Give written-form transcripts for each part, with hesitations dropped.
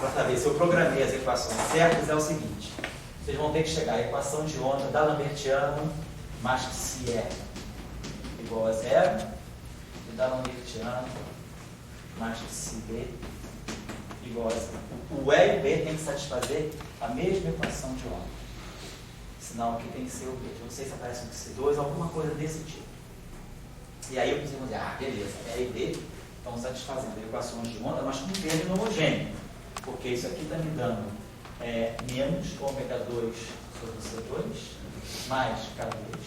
para saber se eu programei as equações certas, é o seguinte. Vocês vão ter que chegar à equação de onda da Lambertiano mais que se é igual a zero, e da Lambertiano mais que se b igual a zero. O E e o B tem que satisfazer a mesma equação de onda. Senão aqui tem que ser o B. Não sei se aparece um C2, alguma coisa desse tipo. E aí eu consigo dizer, beleza, E e B estão satisfazendo equações de onda, mas com um termo homogêneo. Porque isso aqui está me dando menos ômega 2 sobre C2, mais K2,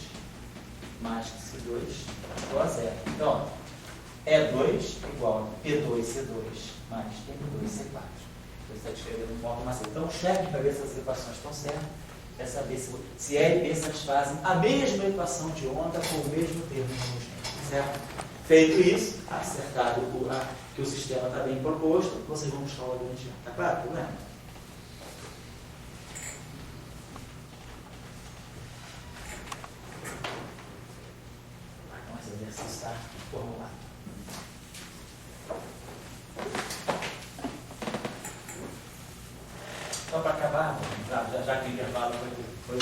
mais C2, igual a zero. Então, E2 igual a P2C2 mais M2C4. Você está descrevendo de forma massiva. Então, o cheque para ver se as equações estão certas é saber se E e B satisfazem a mesma equação de onda com o mesmo termo homogêneo. Certo? Feito isso, acertado que o sistema está bem proposto, vocês vão buscar o Lagrangiano. Está claro? Não é? Então, esse exercício está formulado. Só para acabar, já que o intervalo foi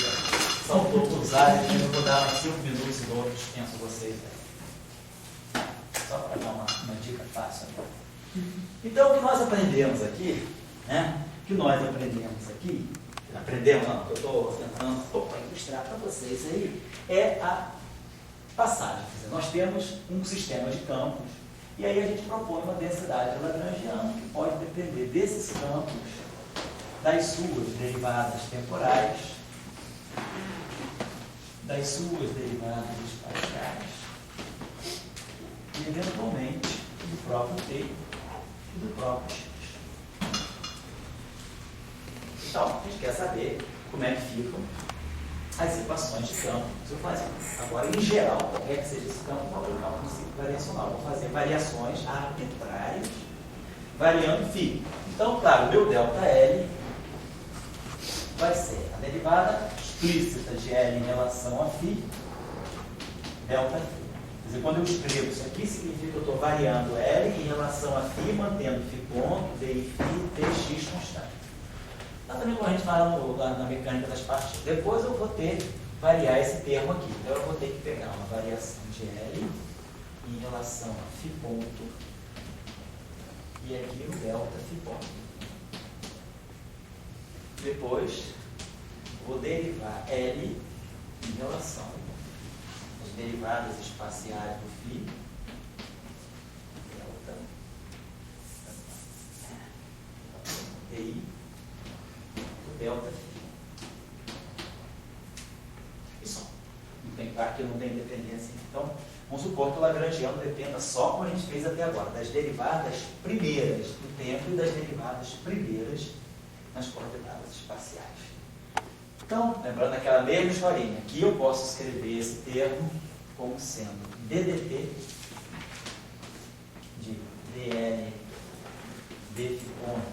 saltou por usar, eu vou dar 5 minutos e dou dispenso vocês. Só para dar uma dica fácil. Então, o que nós aprendemos aqui, eu estou tentando ilustrar para vocês aí, é a passagem. Quer dizer, nós temos um sistema de campos, e aí a gente propõe uma densidade lagrangiana que pode depender desses campos, das suas derivadas temporais, das suas derivadas espaciais, e eventualmente do próprio T e do próprio X. Então, a gente quer saber como é que ficam as equações de campo que eu fazer. Agora, em geral, qualquer que seja esse campo, vou colocar um princípio variacional. Vou fazer variações arbitrárias, variando φ. Então, claro, o meu ΔL vai ser a derivada explícita de L em relação a φ, ΔΦ. Quer dizer, quando eu escrevo isso aqui, significa que eu estou variando L em relação a φ, mantendo φ ponto, DI φ, Tx constante. Também quando a gente fala na mecânica das partículas. Depois eu vou variar esse termo aqui. Então eu vou ter que pegar uma variação de L em relação a φ ponto e aqui o delta φ ponto. Depois vou derivar L em relação às derivadas espaciais do φ, delta DI, delta φ. E só. Aqui não tem dependência. Então, vamos supor que o Lagrangiano dependa só, como a gente fez até agora, das derivadas primeiras do tempo e das derivadas primeiras nas coordenadas espaciais. Então, lembrando aquela mesma historinha, aqui eu posso escrever esse termo como sendo ddt de dl dφ ponto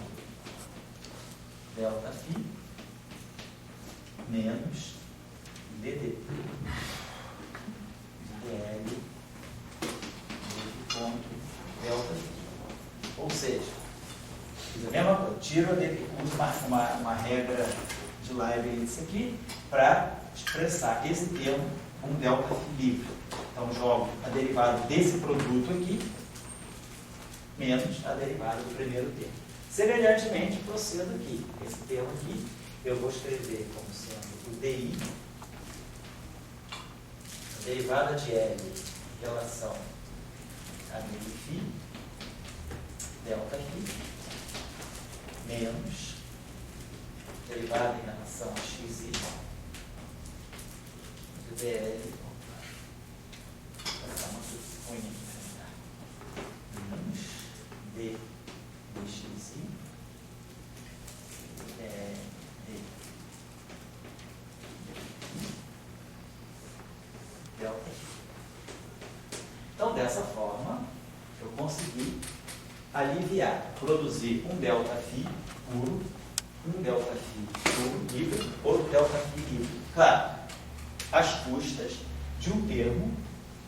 delta φ menos ddt de dl dφ ponto delta φ. Ou seja, fiz a mesma coisa, tiro uma regra de Leibniz aqui para expressar esse termo como delta φ livre. Então, jogo a derivada desse produto aqui menos a derivada do primeiro termo. Semelhantemente, procedo aqui. Esse termo aqui eu vou escrever como sendo o DI, a derivada de L em relação a dφ, delta φ, menos derivada em relação a xy de dl, menos d dxy d delta φ. Então, dessa forma, eu consegui aliviar, produzir um delta φ puro, um delta φ puro livre, outro delta φ livre. Claro, às custas de um termo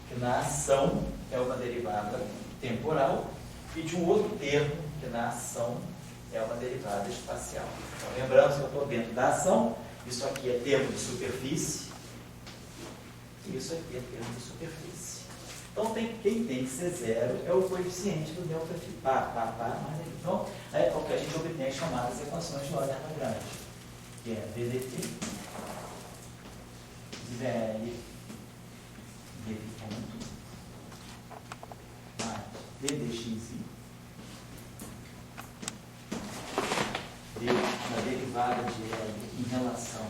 que na ação é uma derivada temporal e de um outro termo que na ação é uma derivada espacial. Então, lembrando que eu estou dentro da ação, isso aqui é termo de superfície, e isso aqui é termo de superfície. Então, quem tem que ser zero é o coeficiente do delta φ. Então, é o que a gente obtém as chamadas equações de ordem Lagrange, que é ddt de dl dv ponto mais ddxi da derivada de L em relação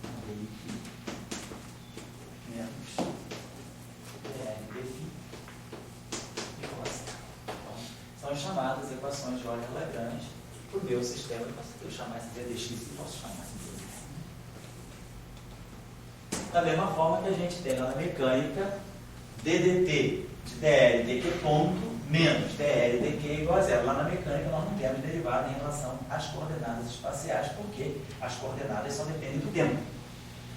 a df menos dl dφ igual a zero. Então, são as chamadas equações de ordem Lagrange. Para o meu sistema, eu chamar esse ddx e posso chamar esse dv. Da mesma forma que a gente tem lá na mecânica ddt de dl dq ponto menos dl dq igual a zero. Lá na mecânica nós não temos derivada em relação às coordenadas espaciais, porque as coordenadas só dependem do tempo.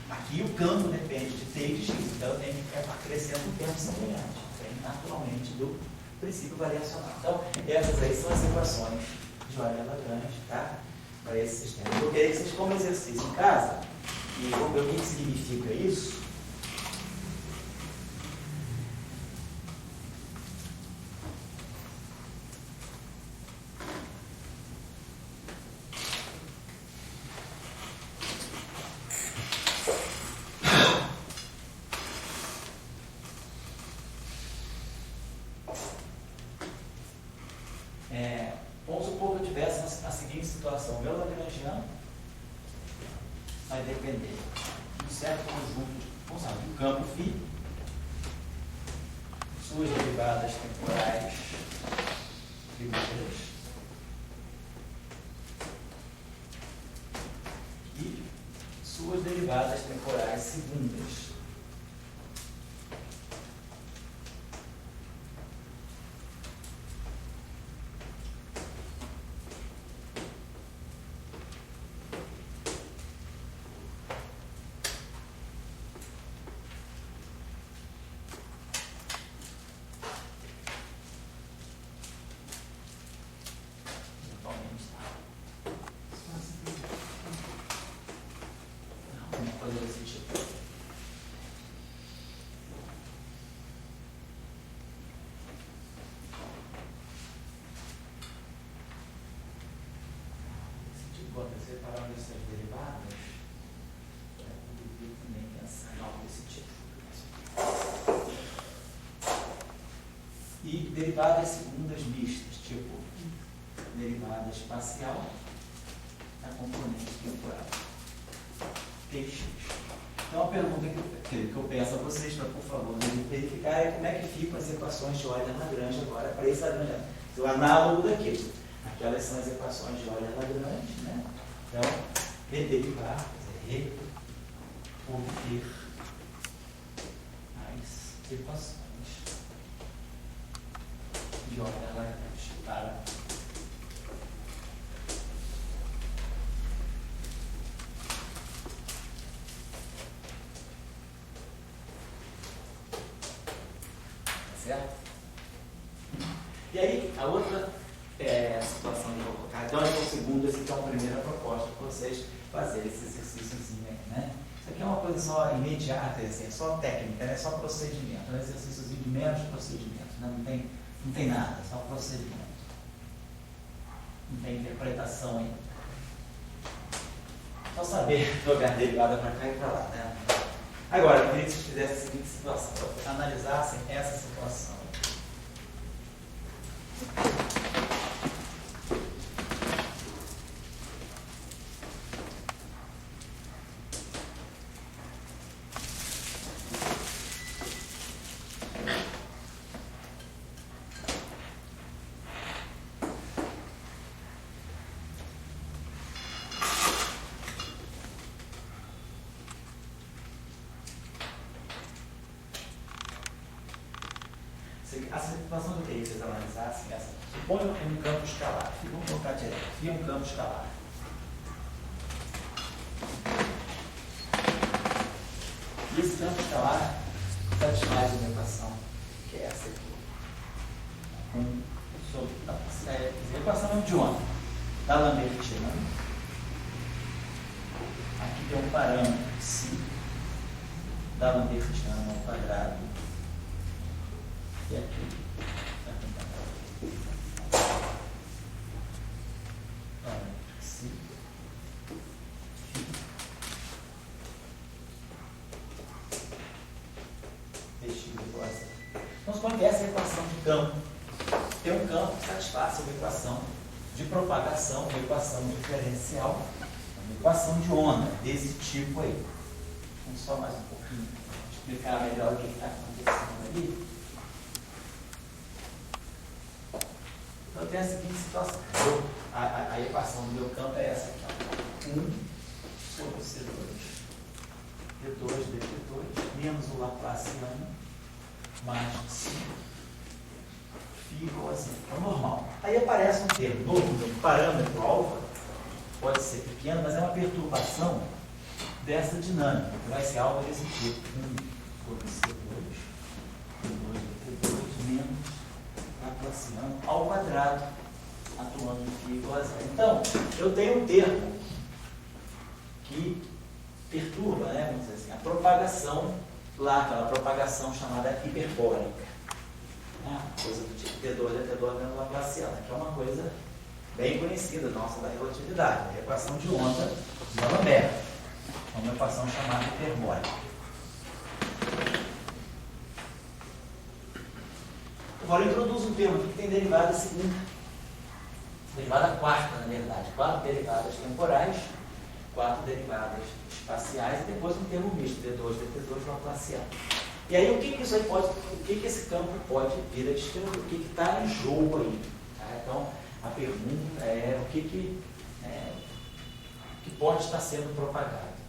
Aqui o campo depende de t e de x, então eu tenho que acrescentar um tempo semelhante, vem naturalmente do princípio variacional. Então, essas aí são as equações de ordem Lagrange, tá? Para esse sistema. Eu queria que vocês, como exercício em casa, e vamos ver o que significa isso. Vamos supor que eu tivesse a seguinte situação. O meu lagrangiano vai depender de um certo conjunto, vamos lá, do campo φ, suas derivadas temporais primeiras e suas derivadas temporais segundas. Separar essas derivadas, eu devia também pensar em algo desse tipo. E derivadas segundas mistas, tipo derivada espacial da componente temporal. Px. Então, a pergunta que eu peço a vocês, para, por favor, verificar é como é que ficam as equações de ordem Lagrange agora para esse Lagrange. O análogo daquilo. Aquelas são as equações de ordem Lagrange, né? Então, rederivar, quer dizer, obter as equações de ordem Lagrange para certo? E aí, a outra situação que eu vou colocar, então, é o segundo, esse aqui é a primeira proposta para vocês fazerem esse exercíciozinho aí, né? Isso aqui é uma coisa só imediata, assim, é só técnica, é só procedimento, é um exercíciozinho de meros procedimentos, né? Não tem nada, é só procedimento. Não tem interpretação aí. Só saber jogar derivada para cá e para lá, né? Agora, eu queria que vocês fizessem a seguinte situação, analisassem essa situação. A situação que eu queria que vocês analisassem essa. Suponha um campo escalar. Vamos colocar direto. Aqui é um campo escalar. E esse campo escalar satisfaz uma equação, que é essa aqui. A equação é equação de onda da Lambertiana. Aqui tem um parâmetro psi da Lambertiana ao quadrado. E aqui psi dx igual a zero. Então, suponha que essa é a equação de campo. Tem um campo que satisfaz uma equação de propagação, uma equação diferencial, uma equação de onda desse tipo aí. Vamos só mais um pouquinho explicar melhor o que está acontecendo ali. Então, tem a seguinte situação. A equação do meu campo é essa aqui. 1 sobre C2, D2, dt2, menos o Laplaciano, mais 5. Igual assim, é o normal. Aí aparece um termo novo, um parâmetro alfa, pode ser pequeno, mas é uma perturbação dessa dinâmica, que vai ser algo desse tipo. 1 sobre C2, D2, dt2, menos Laplaciano ao quadrado, atuando em φ igual a zero. Então, eu tenho um termo que perturba, né, vamos dizer assim, a propagação lá, aquela propagação chamada hiperbólica. Coisa do tipo T2 menos Laplaciano, que é uma coisa bem conhecida nossa da relatividade, a equação de onda de D'Alembert, uma equação chamada hiperbólica. Agora eu introduzo um termo que tem derivada segunda, derivada quarta, na verdade, 4 derivadas temporais, 4 derivadas espaciais e depois um termo misto, D2, dt2, Laplaciano. E aí, o que isso aí pode, o que esse campo pode vir a descrever? O que está em jogo aí? Tá? Então, a pergunta é o que pode estar sendo propagado.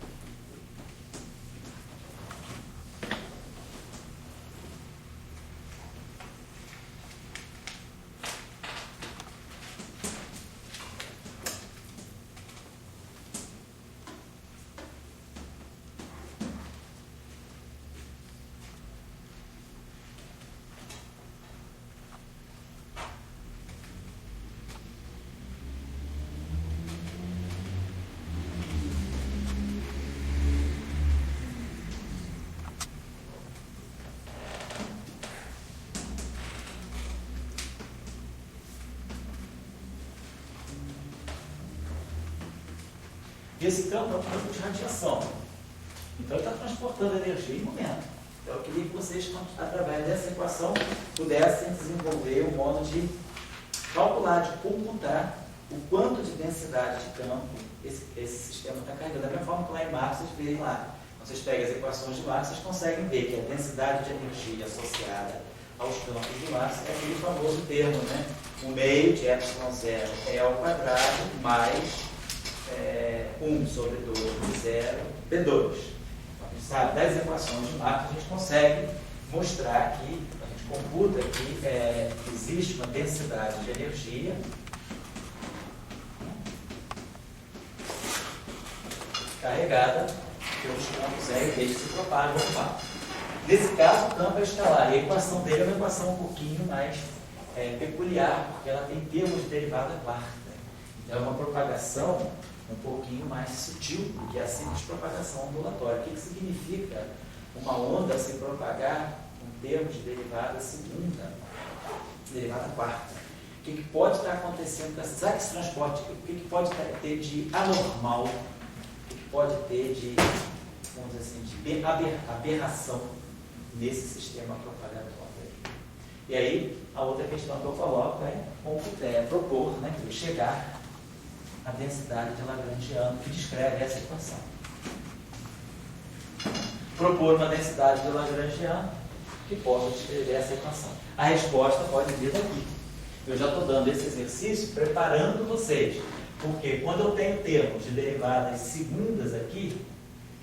E esse campo é um campo de radiação. Então ele está transportando energia em momento. Então eu queria que vocês, através dessa equação, pudessem desenvolver um modo de calcular, de computar o quanto de densidade de campo esse sistema está carregando. Da mesma forma que lá em Marx vocês veem lá. Vocês pegam as equações de Marx, vocês conseguem ver que a densidade de energia associada aos campos de Marx é aquele famoso termo, né? O meio de ε0 é ao quadrado mais 1 sobre 2 de 0, B2. Então, a gente sabe, das equações de Marx, a gente consegue mostrar que, a gente computa que existe uma densidade de energia carregada pelos campos E e B que se propagam no mapa. Nesse caso, o campo é escalar, e a equação dele é uma equação um pouquinho mais peculiar, porque ela tem termos de derivada quarta. Então, é uma propagação um pouquinho mais sutil do que a simples propagação ondulatória. O que significa uma onda se propagar com termos de derivada segunda, derivada quarta? O que pode estar acontecendo com esse transporte? O que pode ter de anormal? O que pode ter de, vamos dizer assim, de aberração nesse sistema propagador? E aí, a outra questão que eu coloco é propor, né, que chegar à densidade de Lagrangiano, que descreve essa equação. Propor uma densidade de Lagrangiano que possa descrever essa equação. A resposta pode vir daqui. Eu já estou dando esse exercício preparando vocês, porque quando eu tenho termos de derivadas segundas aqui,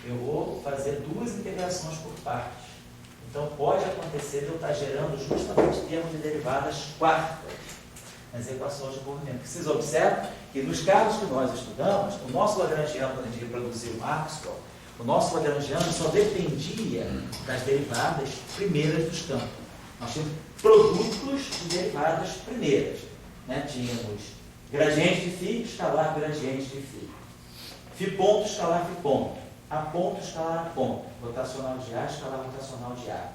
eu vou fazer 2 integrações por partes. Então pode acontecer de eu estar gerando justamente termos de derivadas quartas nas equações de movimento. Vocês observam que nos casos que nós estudamos, o nosso Lagrangiano, quando a gente reproduziu o Maxwell, o nosso Lagrangiano só dependia das derivadas primeiras dos campos. Nós tínhamos produtos de derivadas primeiras. Né? Tínhamos Gradiente de φ, escalar gradiente de φ. Φ ponto, escalar φ ponto. A ponto, escalar A ponto. Rotacional de A, escalar rotacional de A.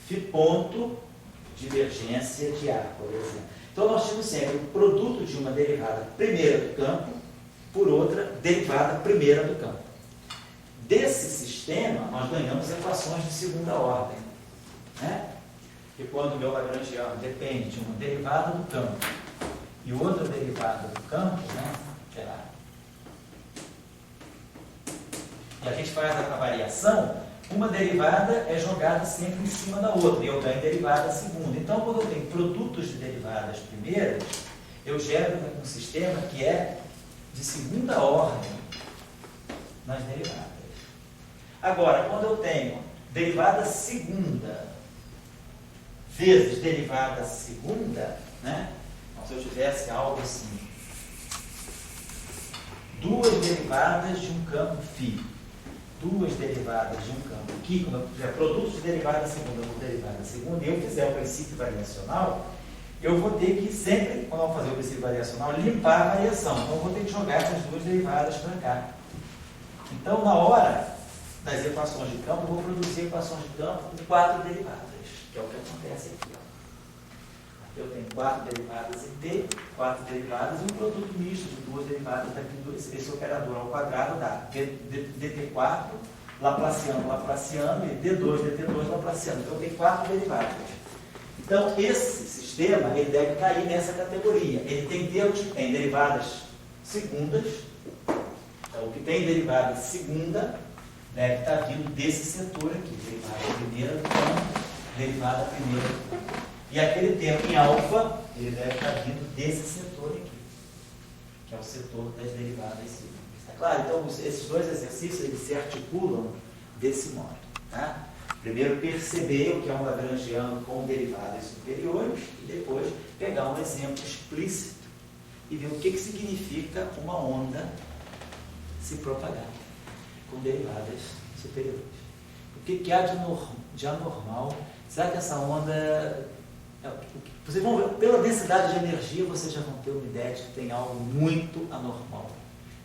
Φ ponto, divergência de A, por exemplo. Então, nós temos sempre o produto de uma derivada primeira do campo por outra derivada primeira do campo. Desse sistema, nós ganhamos equações de segunda ordem. Né? Que quando o meu lagrangiano depende de uma derivada do campo e outra derivada do campo, né? E a gente faz a variação, uma derivada é jogada sempre em cima da outra, e eu ganho derivada segunda. Então, quando eu tenho produtos de derivadas primeiras, eu gero um sistema que é de segunda ordem nas derivadas. Agora, quando eu tenho derivada segunda vezes derivada segunda, né? Então, se eu tivesse algo assim, duas derivadas de um campo φ, duas derivadas de um campo aqui, quando eu tiver produtos de derivada segunda por derivada segunda, e eu fizer o princípio variacional, eu vou ter que sempre, quando eu vou fazer o princípio variacional, limpar a variação. Então, eu vou ter que jogar essas duas derivadas para cá. Então, na hora das equações de campo, eu vou produzir equações de campo com 4 derivadas, que é o que acontece aqui. Ó. Eu tenho 4 derivadas em t, 4 derivadas e um produto misto de duas derivadas daqui, esse operador ao quadrado dá dt4, Laplaciano, Laplaciano, e d2, dt2, Laplaciano. Então, eu tenho 4 derivadas. Então, esse sistema, ele deve cair nessa categoria. Ele tem termos que têm derivadas segundas. Então, o que tem derivada segunda deve estar vindo desse setor aqui. Derivada primeira do campo, derivada primeira do campo. E aquele termo em alfa, ele deve estar vindo desse setor aqui, que é o setor das derivadas segundas. Está claro? Então, esses dois exercícios, eles se articulam desse modo. Tá? Primeiro, perceber o que é um lagrangiano com derivadas superiores e depois pegar um exemplo explícito e ver o que significa uma onda se propagar com derivadas superiores. O que há de anormal? Será que essa onda... Vocês vão ver, pela densidade de energia, vocês já vão ter uma ideia de que tem algo muito anormal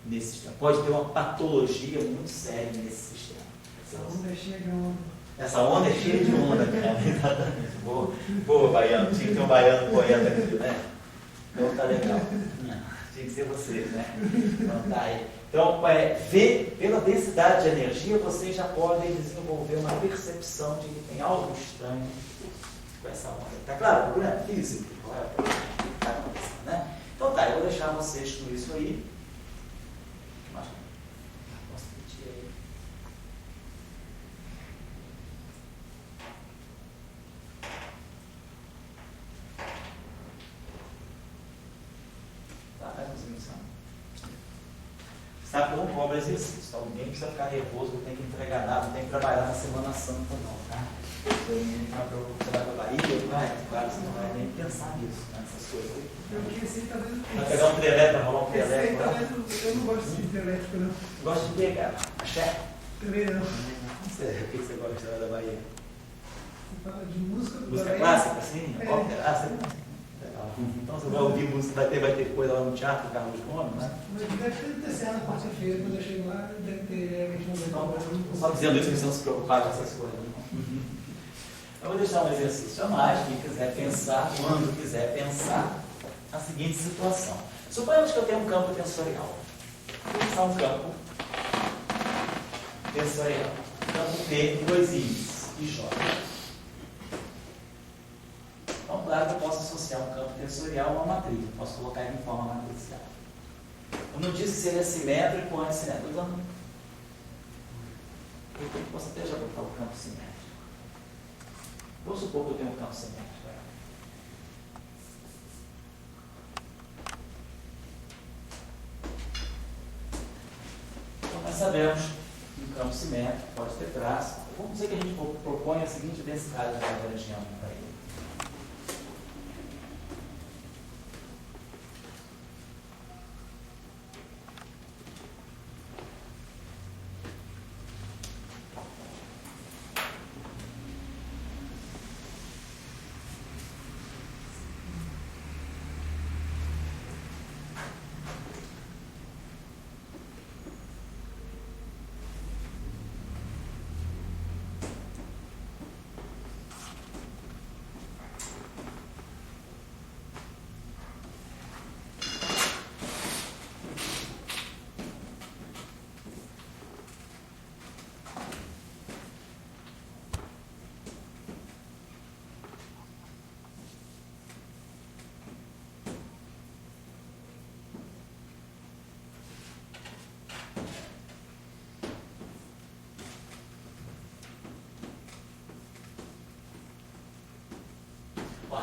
nesse sistema. Pode ter uma patologia muito séria nesse sistema. Essa onda é cheia de onda. Essa onda é cheia de onda, cara. Exatamente. Boa, baiano. Tinha que ter um baiano poeta aqui, né? Então tá legal. Tinha que ser vocês, né? Então tá aí. Então, pela densidade de energia, vocês já podem desenvolver uma percepção de que tem algo estranho com essa onda. Tá claro? O problema é físico. Qual é o problema que está acontecendo, né? Então tá, eu vou deixar vocês com isso aí. Posso repetir aí. Tá, vai conseguir isso. Sabe que eu não cobro exercício, então ninguém precisa ficar nervoso, não tem que entregar nada, não tem que trabalhar na Semana Santa não, tá? Você vai para a Bahia, claro, você não vai nem pensar nisso, nessas coisas aí. Eu queria ser talvez. Vai pegar um treleco, rolar um treleco lá? Eu não gosto de elétrico, não. Gosto de pegar, axé? Também não. Não sei, o que você gosta da Bahia? Você fala de música do Música Bahia? clássica, sim? É. Ópera? Ah, você gosta? Legal. Então você vai ouvir música, vai ter coisa lá no Teatro Carlos Gomes, né? Mas deve ter sido na quarta-feira, quando eu chego lá, deve ter realmente um Só dizendo isso, que você não se preocupar com essas coisas. Não. Eu vou deixar um exercício a mais, quem quiser pensar, quando quiser pensar, a seguinte situação. Suponhamos que eu tenho um campo tensorial. Vou pensar um campo tensorial. Campo P, dois I's e J. Então, claro que eu posso associar um campo tensorial a uma matriz. Eu posso colocar ele em forma matricial. Eu não disse se ele é simétrico ou antissimétrico. Eu posso até já botar o campo simétrico. Vamos supor que eu tenho um campo simétrico. Então, nós sabemos que um campo simétrico pode ter traço. Vamos dizer que a gente propõe a seguinte densidade de lagrangiano para ele.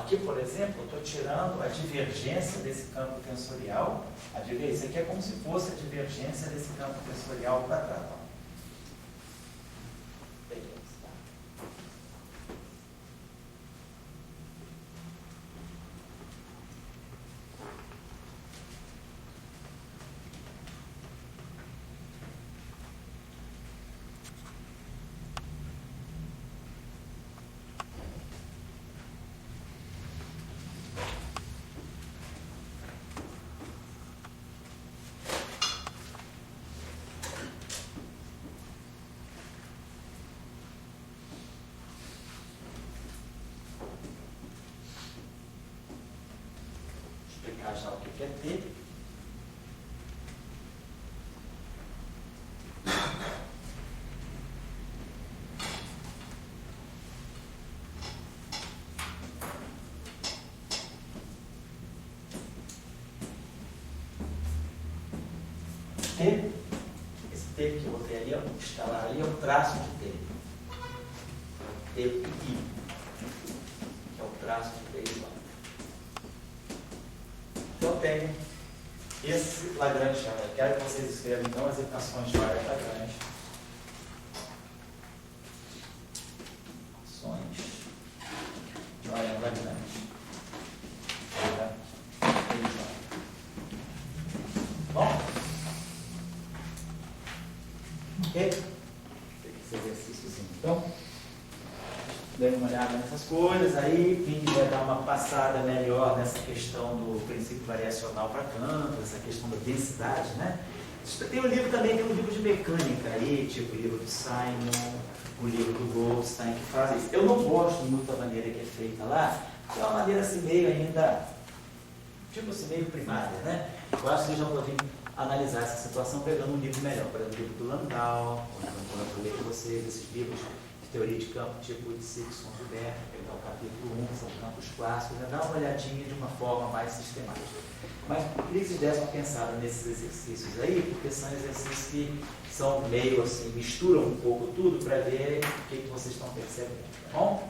aqui, por exemplo, eu estou tirando a divergência desse campo tensorial. Isso aqui é como se fosse a divergência desse campo tensorial quadrado. Ó. Beleza, tá? Já o que é T. T, esse T que eu botei ali, ó, escalar ali, é o traço de T. T e I, que é o traço de T igual. Então, tenho esse Lagrange. Eu quero que vocês escrevam então as equações de área Lagrange. Equações de área Lagrange. Bom? Ok? Esse exercíciozinho. Então, dê uma olhada nessas coisas, aí quem quiser dar uma passada melhor nessa questão do princípio variacional para campo, essa questão da densidade, né? Tem um livro também, tem um livro de mecânica aí, tipo o livro do Simon, o livro do Goldstein, que faz isso. Eu não gosto muito da maneira que é feita lá, que é uma maneira assim meio ainda, tipo assim, meio primária, né? Eu acho que vocês já podem analisar essa situação pegando um livro melhor, por exemplo, o livro do Landau, quando eu ler com vocês esses livros de teoria de campo, tipo de Sigson Gilbert, pegar o capítulo 1, são campos clássicos, né? Dá uma olhadinha de uma forma mais sistemática. Mas queria que vocês dessem uma pensada nesses exercícios aí, porque são exercícios que são meio assim, misturam um pouco tudo para ver o que vocês estão percebendo, tá bom?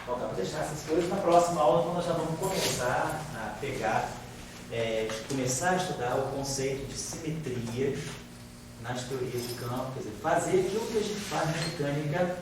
Bom, vou deixar essas coisas na próxima aula, quando nós já vamos começar a pegar, começar a estudar o conceito de simetrias nas teorias de campo, quer dizer, fazer aquilo que a gente faz na mecânica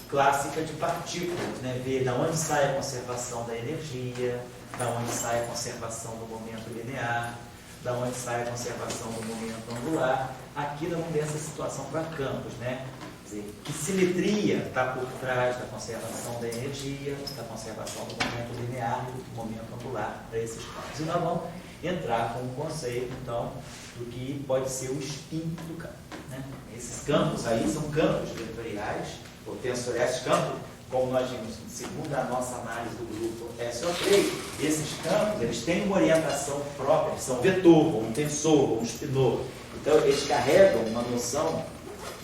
clássica de partículas, né? Ver de onde sai a conservação da energia, da onde sai a conservação do momento linear, da onde sai a conservação do momento angular. Aqui nós vamos ver essa situação para campos, né? Quer dizer, que simetria está por trás da conservação da energia, da conservação do momento linear e do momento angular para esses campos. E nós vamos entrar com o conceito, então, do que pode ser o spin do campo, né? Esses campos aí são campos vetoriais, ou tensoriais. Campos, como nós vimos, segundo a nossa análise do grupo SO3, esses campos, eles têm uma orientação própria, eles são vetor, ou um tensor, ou um spinor. Então, eles carregam uma noção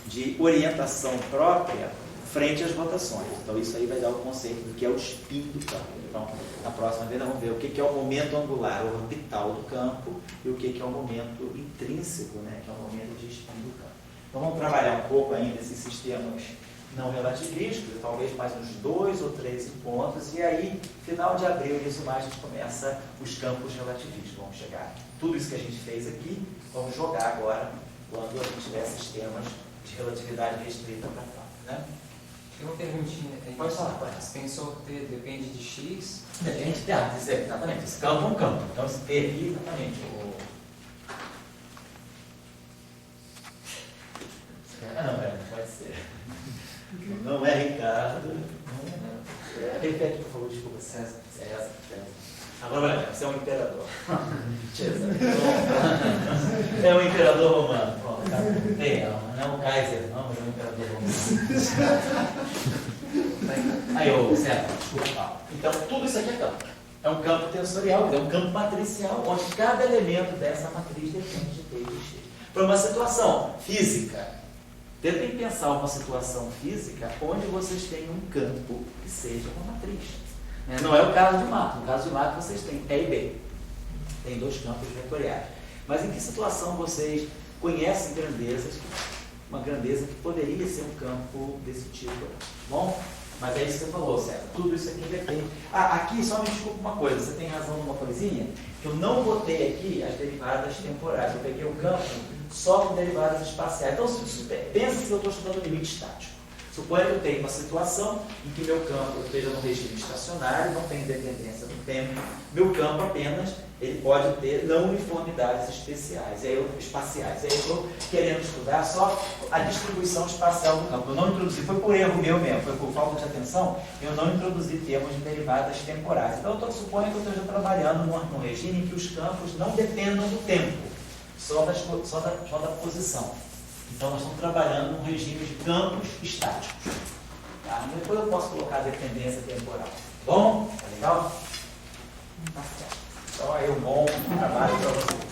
de orientação própria frente às rotações. Então, isso aí vai dar o conceito do que é o spin do campo. Então, na próxima vez, nós vamos ver o que é o momento angular orbital do campo e o que é o momento intrínseco, né, que é o momento de spin do campo. Então, vamos trabalhar um pouco ainda esses sistemas não relativísticos, talvez mais uns 2 ou 3 encontros, e aí, final de abril, início de maio, a gente começa os campos relativísticos. Vamos chegar. Tudo isso que a gente fez aqui, vamos jogar agora, quando a gente tiver sistemas de relatividade restrita para campo, né? Tem uma perguntinha. Pode falar, pode. Tensor T depende de X? Depende de exatamente. Esse campo é um campo. Então, esse T aqui, exatamente. Não, pode ser. Não é Ricardo. Repete, por favor, desculpa. César. Agora, você é um imperador. É um imperador romano. Não é um Kaiser, não, mas é um imperador romano. Aí, César, desculpa. Então, tudo isso aqui é campo. É um campo tensorial, é um campo matricial, onde cada elemento dessa matriz depende de T e de X. Para uma situação física, tentem pensar uma situação física onde vocês têm um campo que seja uma matriz. Não é o caso de Mach. No caso de Mach, vocês têm E e B. Tem 2 campos vetoriais. Mas em que situação vocês conhecem grandezas, uma grandeza que poderia ser um campo desse tipo? Bom, Mas é isso que você falou, César. Tudo isso aqui depende. Aqui só me desculpa uma coisa, você tem razão numa coisinha, que eu não botei aqui as derivadas temporais. Eu peguei o campo só com derivadas espaciais. Então, pensa que eu estou estudando limite estático. Suponha que eu tenho uma situação em que meu campo esteja no regime estacionário, não tem dependência do tempo. Meu campo apenas ele pode ter não uniformidades espaciais. E aí eu estou querendo estudar só a distribuição espacial do campo. Eu não introduzi, foi por erro meu mesmo, foi por falta de atenção, eu não introduzi termos de derivadas temporais. Então, suponha que eu esteja trabalhando num regime em que os campos não dependam do tempo, só da posição. Então, nós estamos trabalhando num regime de campos estáticos. Tá? Depois eu posso colocar dependência temporal. Bom? Tá legal? Tá certo. Então, aí um bom trabalho para você.